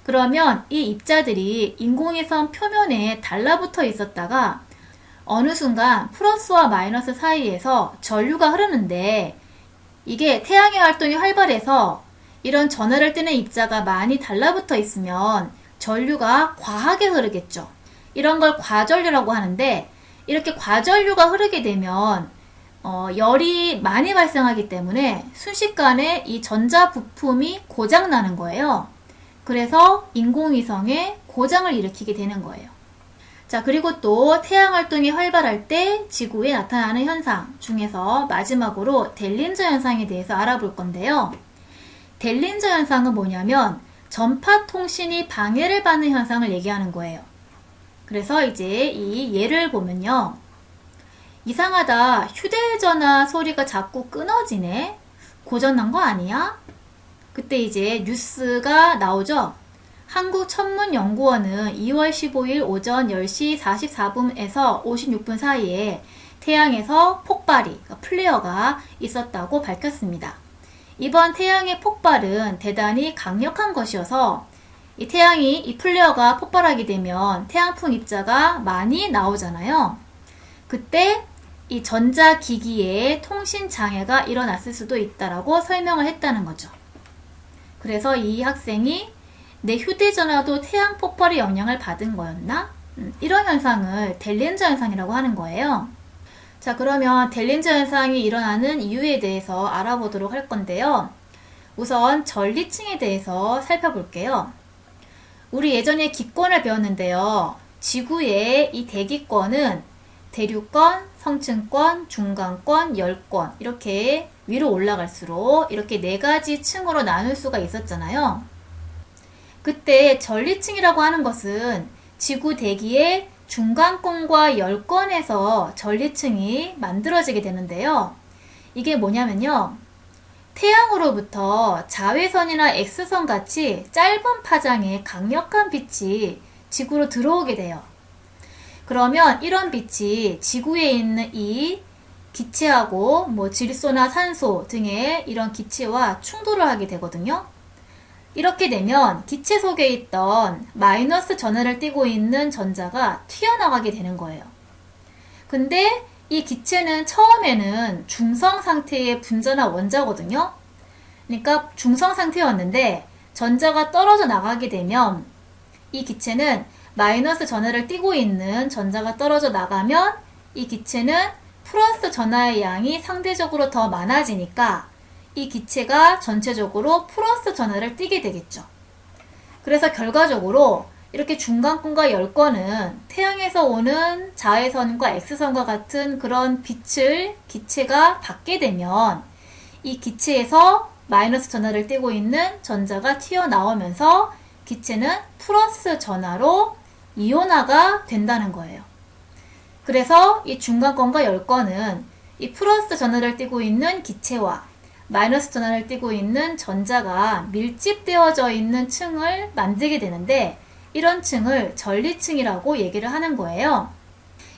그러면 이 입자들이 인공위성 표면에 달라붙어 있었다가 어느 순간 플러스와 마이너스 사이에서 전류가 흐르는데 이게 태양의 활동이 활발해서 이런 전하를 띠는 입자가 많이 달라붙어 있으면 전류가 과하게 흐르겠죠. 이런 걸 과전류라고 하는데 이렇게 과전류가 흐르게 되면 열이 많이 발생하기 때문에 순식간에 이 전자 부품이 고장나는 거예요. 그래서 인공위성에 고장을 일으키게 되는 거예요. 자, 그리고 또 태양 활동이 활발할 때 지구에 나타나는 현상 중에서 마지막으로 델린저 현상에 대해서 알아볼 건데요. 델린저 현상은 뭐냐면 전파 통신이 방해를 받는 현상을 얘기하는 거예요. 그래서 이제 이 예를 보면요. 이상하다. 휴대전화 소리가 자꾸 끊어지네. 고장난 거 아니야? 그때 이제 뉴스가 나오죠. 한국천문연구원은 2월 15일 오전 10시 44분에서 56분 사이에 태양에서 폭발이, 그러니까 플레어가 있었다고 밝혔습니다. 이번 태양의 폭발은 대단히 강력한 것이어서 이 태양이 이 플레어가 폭발하게 되면 태양풍 입자가 많이 나오잖아요. 그때 이 전자기기에 통신 장애가 일어났을 수도 있다라고 설명을 했다는 거죠. 그래서 이 학생이 내 휴대전화도 태양 폭발의 영향을 받은 거였나? 이런 현상을 델린저 현상이라고 하는 거예요. 자, 그러면 델린저 현상이 일어나는 이유에 대해서 알아보도록 할 건데요. 우선 전리층에 대해서 살펴볼게요. 우리 예전에 기권을 배웠는데요. 지구의 이 대기권은 대륙권, 성층권, 중간권, 열권 이렇게 위로 올라갈수록 이렇게 4가지 층으로 나눌 수가 있었잖아요. 그때 전리층이라고 하는 것은 지구 대기의 중간권과 열권에서 전리층이 만들어지게 되는데요. 이게 뭐냐면요. 태양으로부터 자외선이나 X선 같이 짧은 파장의 강력한 빛이 지구로 들어오게 돼요. 그러면 이런 빛이 지구에 있는 이 기체하고 질소나 산소 등의 이런 기체와 충돌을 하게 되거든요. 이렇게 되면 기체 속에 있던 마이너스 전하를 띠고 있는 전자가 튀어나가게 되는 거예요. 근데 이 기체는 처음에는 중성 상태의 분전한 원자거든요. 그러니까 중성 상태였는데 전자가 떨어져 나가게 되면 이 기체는 마이너스 전하를 띠고 있는 전자가 떨어져 나가면 이 기체는 플러스 전하의 양이 상대적으로 더 많아지니까 이 기체가 전체적으로 플러스 전하를 띠게 되겠죠. 그래서 결과적으로 이렇게 중간권과 열권은 태양에서 오는 자외선과 X선과 같은 그런 빛을 기체가 받게 되면 이 기체에서 마이너스 전하를 띠고 있는 전자가 튀어나오면서 기체는 플러스 전하로 이온화가 된다는 거예요. 그래서 이 중간권과 열권은 이 플러스 전하를 띠고 있는 기체와 마이너스 전하를 띠고 있는 전자가 밀집되어져 있는 층을 만들게 되는데 이런 층을 전리층이라고 얘기를 하는 거예요.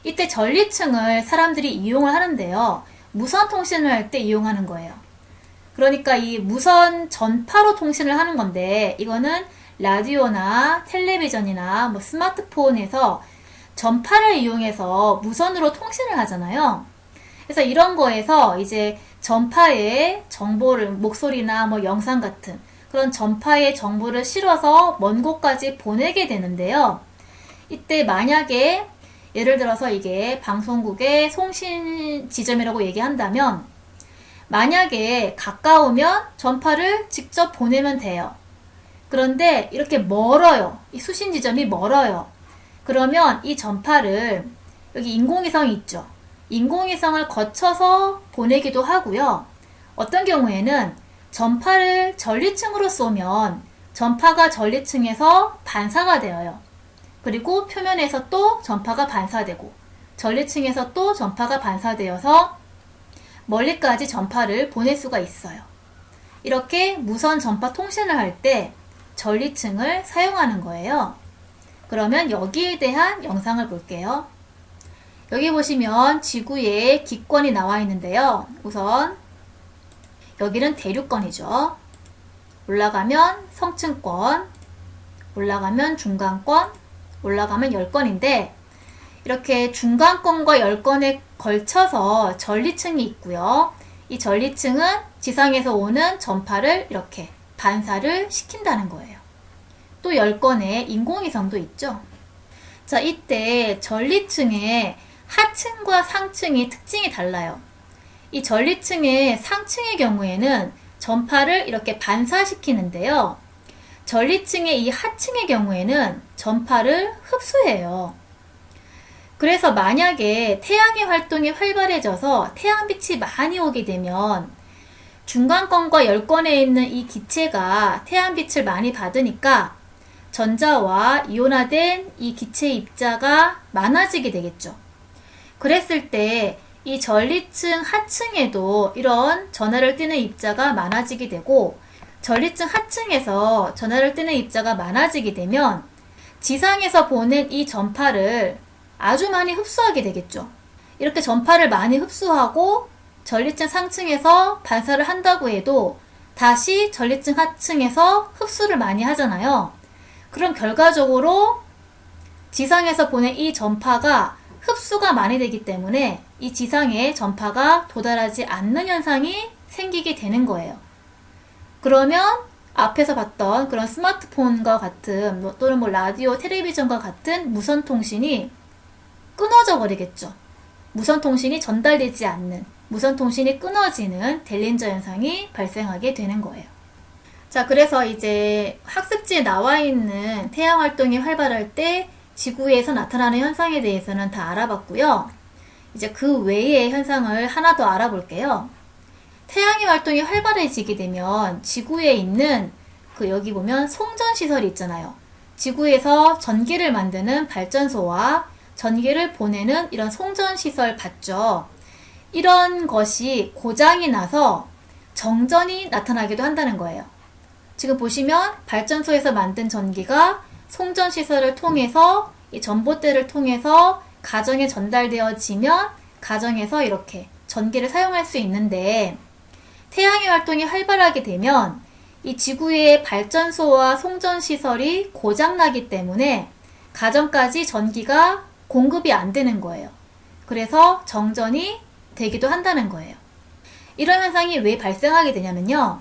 이때 전리층을 사람들이 이용을 하는데요. 무선 통신을 할 때 이용하는 거예요. 그러니까 이 무선 전파로 통신을 하는 건데 이거는 라디오나 텔레비전이나 스마트폰에서 전파를 이용해서 무선으로 통신을 하잖아요. 그래서 이런 거에서 이제 전파의 정보를 목소리나 영상 같은 그런 전파의 정보를 실어서 먼 곳까지 보내게 되는데요. 이때 만약에 예를 들어서 이게 방송국의 송신 지점이라고 얘기한다면 만약에 가까우면 전파를 직접 보내면 돼요. 그런데 이렇게 멀어요. 이 수신 지점이 멀어요. 그러면 이 전파를 여기 인공위성이 있죠. 인공위성을 거쳐서 보내기도 하고요. 어떤 경우에는 전파를 전리층으로 쏘면 전파가 전리층에서 반사가 되어요. 그리고 표면에서 또 전파가 반사되고 전리층에서 또 전파가 반사되어서 멀리까지 전파를 보낼 수가 있어요. 이렇게 무선 전파 통신을 할 때 전리층을 사용하는 거예요. 그러면 여기에 대한 영상을 볼게요. 여기 보시면 지구의 기권이 나와 있는데요. 우선 여기는 대륙권이죠. 올라가면 성층권, 올라가면 중간권, 올라가면 열권인데 이렇게 중간권과 열권에 걸쳐서 전리층이 있고요. 이 전리층은 지상에서 오는 전파를 이렇게 반사를 시킨다는 거예요. 또 열권에 인공위성도 있죠. 자, 이때 전리층의 하층과 상층의 특징이 달라요. 이 전리층의 상층의 경우에는 전파를 이렇게 반사시키는데요. 전리층의 이 하층의 경우에는 전파를 흡수해요. 그래서 만약에 태양의 활동이 활발해져서 태양빛이 많이 오게 되면 중간권과 열권에 있는 이 기체가 태양빛을 많이 받으니까 전자와 이온화된 이 기체의 입자가 많아지게 되겠죠. 그랬을 때 이 전리층 하층에도 이런 전하를 띠는 입자가 많아지게 되고, 전리층 하층에서 전하를 띠는 입자가 많아지게 되면 지상에서 보낸 이 전파를 아주 많이 흡수하게 되겠죠. 이렇게 전파를 많이 흡수하고 전리층 상층에서 반사를 한다고 해도 다시 전리층 하층에서 흡수를 많이 하잖아요. 그럼 결과적으로 지상에서 보낸 이 전파가 흡수가 많이 되기 때문에 이 지상에 전파가 도달하지 않는 현상이 생기게 되는 거예요. 그러면 앞에서 봤던 그런 스마트폰과 같은 또는 라디오, 텔레비전과 같은 무선통신이 끊어져 버리겠죠. 무선통신이 전달되지 않는, 무선통신이 끊어지는 델린저 현상이 발생하게 되는 거예요. 자, 그래서 이제 학습지에 나와 있는 태양 활동이 활발할 때 지구에서 나타나는 현상에 대해서는 다 알아봤고요. 이제 그 외의 현상을 하나 더 알아볼게요. 태양의 활동이 활발해지게 되면 지구에 있는 여기 보면 송전시설이 있잖아요. 지구에서 전기를 만드는 발전소와 전기를 보내는 이런 송전시설 봤죠. 이런 것이 고장이 나서 정전이 나타나기도 한다는 거예요. 지금 보시면 발전소에서 만든 전기가 송전시설을 통해서 이 전봇대를 통해서 가정에 전달되어지면 가정에서 이렇게 전기를 사용할 수 있는데, 태양의 활동이 활발하게 되면 이 지구의 발전소와 송전시설이 고장나기 때문에 가정까지 전기가 공급이 안 되는 거예요. 그래서 정전이 되기도 한다는 거예요. 이런 현상이 왜 발생하게 되냐면요.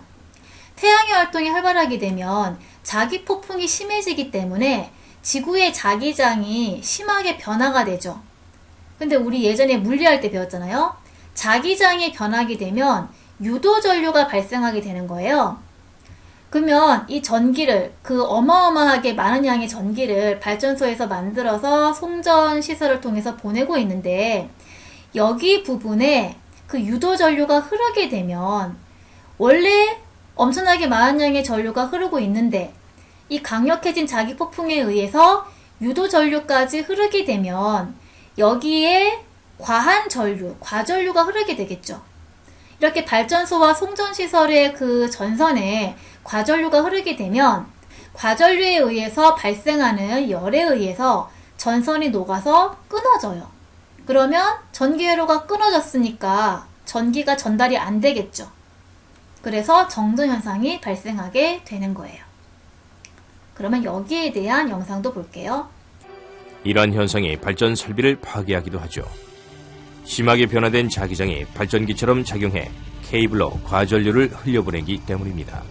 태양의 활동이 활발하게 되면 자기 폭풍이 심해지기 때문에 지구의 자기장이 심하게 변화가 되죠. 근데 우리 예전에 물리할 때 배웠잖아요. 자기장이 변하게 되면 유도전류가 발생하게 되는 거예요. 그러면 이 전기를, 그 어마어마하게 많은 양의 전기를 발전소에서 만들어서 송전시설을 통해서 보내고 있는데, 여기 부분에 그 유도전류가 흐르게 되면 원래 엄청나게 많은 양의 전류가 흐르고 있는데 이 강력해진 자기 폭풍에 의해서 유도전류까지 흐르게 되면 여기에 과한 전류, 과전류가 흐르게 되겠죠. 이렇게 발전소와 송전시설의 그 전선에 과전류가 흐르게 되면 과전류에 의해서 발생하는 열에 의해서 전선이 녹아서 끊어져요. 그러면 전기회로가 끊어졌으니까 전기가 전달이 안 되겠죠. 그래서 정전 현상이 발생하게 되는 거예요. 그러면 여기에 대한 영상도 볼게요. 이러한 현상이 발전 설비를 파괴하기도 하죠. 심하게 변화된 자기장이 발전기처럼 작용해 케이블로 과전류를 흘려보내기 때문입니다.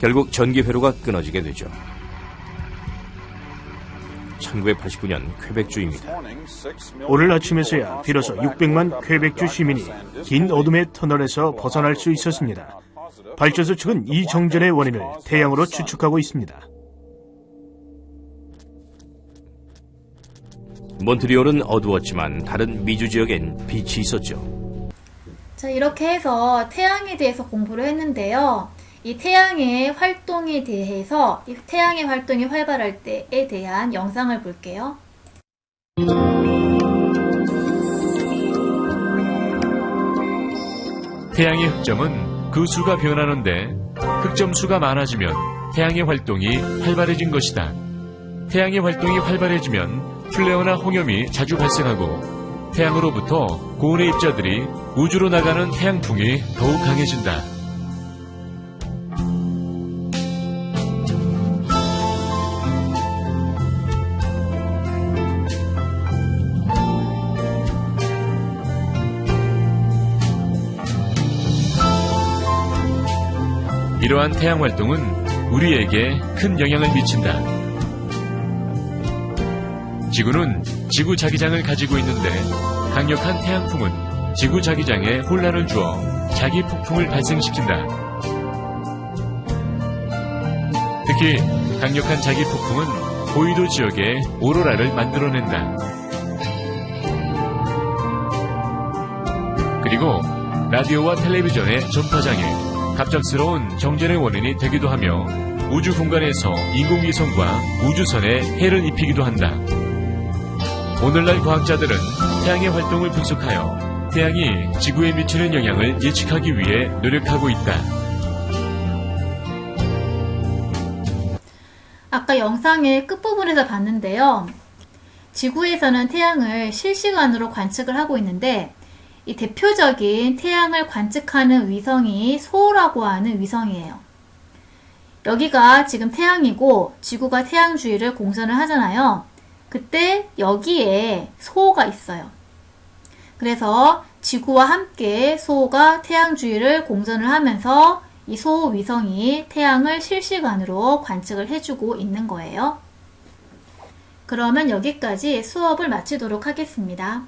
결국 전기회로가 끊어지게 되죠. 1989년 퀘벡주입니다. 오늘 아침에서야 비로소 600만 퀘벡주 시민이 긴 어둠의 터널에서 벗어날 수 있었습니다. 발전소 측은 이 정전의 원인을 태양으로 추측하고 있습니다. 몬트리올은 어두웠지만 다른 미주 지역엔 빛이 있었죠. 자, 이렇게 해서 태양에 대해서 공부를 했는데요. 이 태양의 활동에 대해서, 이 태양의 활동이 활발할 때에 대한 영상을 볼게요. 태양의 흑점은 그 수가 변하는데 흑점 수가 많아지면 태양의 활동이 활발해진 것이다. 태양의 활동이 활발해지면 플레어나 홍염이 자주 발생하고 태양으로부터 고온의 입자들이 우주로 나가는 태양풍이 더욱 강해진다. 이러한 태양 활동은 우리에게 큰 영향을 미친다. 지구는 지구 자기장을 가지고 있는데 강력한 태양풍은 지구 자기장에 혼란을 주어 자기 폭풍을 발생시킨다. 특히 강력한 자기 폭풍은 고위도 지역에 오로라를 만들어낸다. 그리고 라디오와 텔레비전의 전파장애, 갑작스러운 정전의 원인이 되기도 하며 우주 공간에서 인공위성과 우주선에 해를 입히기도 한다. 오늘날 과학자들은 태양의 활동을 분석하여 태양이 지구에 미치는 영향을 예측하기 위해 노력하고 있다. 아까 영상의 끝부분에서 봤는데요. 지구에서는 태양을 실시간으로 관측을 하고 있는데 이 대표적인 태양을 관측하는 위성이 소호라고 하는 위성이에요. 여기가 지금 태양이고 지구가 태양 주위를 공전을 하잖아요. 그때 여기에 소호가 있어요. 그래서 지구와 함께 소호가 태양 주위를 공전을 하면서 이 소호 위성이 태양을 실시간으로 관측을 해주고 있는 거예요. 그러면 여기까지 수업을 마치도록 하겠습니다.